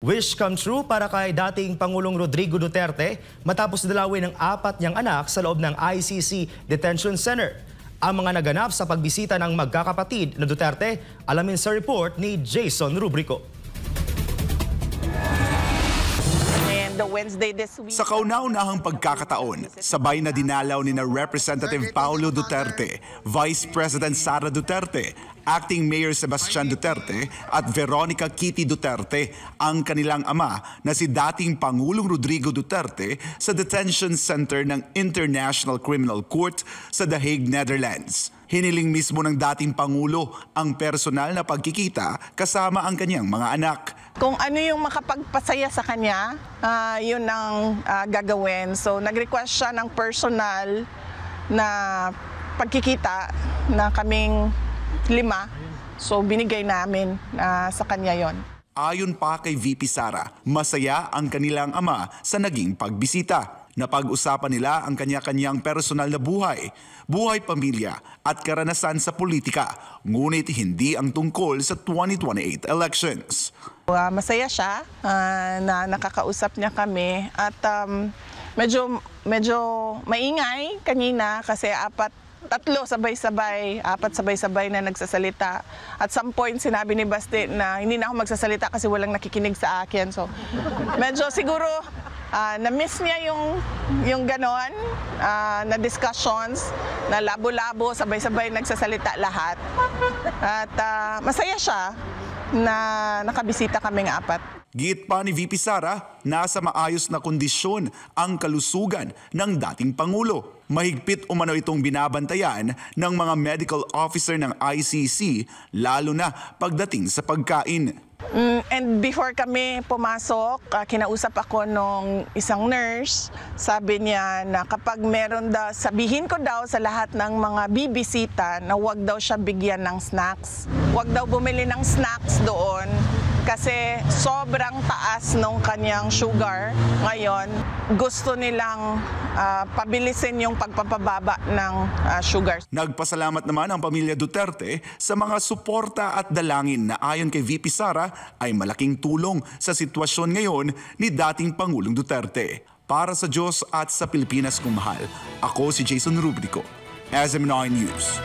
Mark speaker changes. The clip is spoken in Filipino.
Speaker 1: Wish come true para kay dating Pangulong Rodrigo Duterte matapos dalawin ng 4 niyang anak sa loob ng ICC Detention Center. Ang mga naganap sa pagbisita ng magkakapatid na Duterte, alamin sa report ni Jason Rubrico.
Speaker 2: Sa kauna-unahang pagkakataon, sabay na dinalaw ni Representative Paulo Duterte, Vice President Sara Duterte, Acting Mayor Sebastian Duterte at Veronica Kitty Duterte ang kanilang ama na si dating Pangulong Rodrigo Duterte sa detention center ng International Criminal Court sa The Hague, Netherlands. Hiniling mismo ng dating Pangulo ang personal na pagkikita kasama ang kanyang mga anak.
Speaker 3: Kung ano yung makapagpasaya sa kanya, yun ang gagawin. So nag-request siya ng personal na pagkikita na kaming 5. So binigay namin sa kanya yon.
Speaker 2: Ayon pa kay VP Sara, masaya ang kanilang ama sa naging pagbisita. Napag-usapan nila ang kanya-kanyang personal na buhay, buhay pamilya at karanasan sa politika, ngunit hindi ang tungkol sa 2028 elections.
Speaker 3: Masaya siya na nakakausap niya kami at medyo maingay kanina kasi 4 sabay-sabay na nagsasalita. At some point sinabi ni Basti na hindi na ako magsasalita kasi walang nakikinig sa akin. So medyo siguro na-miss niya yung ganon na discussions, na labo-labo, sabay-sabay nagsasalita lahat. At masaya siya na nakabisita kaming 4.
Speaker 2: Giit pa ni VP Sara, nasa maayos na kondisyon ang kalusugan ng dating Pangulo. Mahigpit umano itong binabantayan ng mga medical officer ng ICC, lalo na pagdating sa pagkain.
Speaker 3: And before kami pumasok, kinausap ako nung isang nurse. Sabi niya na kapag meron daw, sabihin ko daw sa lahat ng mga bibisita na huwag daw siya bigyan ng snacks. Huwag daw bumili ng snacks doon kasi sobrang taas nung kanyang sugar. Ngayon, gusto nilang pabilisin yung pagpapababa ng sugar.
Speaker 2: Nagpasalamat naman ang pamilya Duterte sa mga suporta at dalangin na ayon kay VP Sara ay malaking tulong sa sitwasyon ngayon ni dating Pangulong Duterte. Para sa Diyos at sa Pilipinas kong mahal, ako si Jason Rubrico, SM9 News.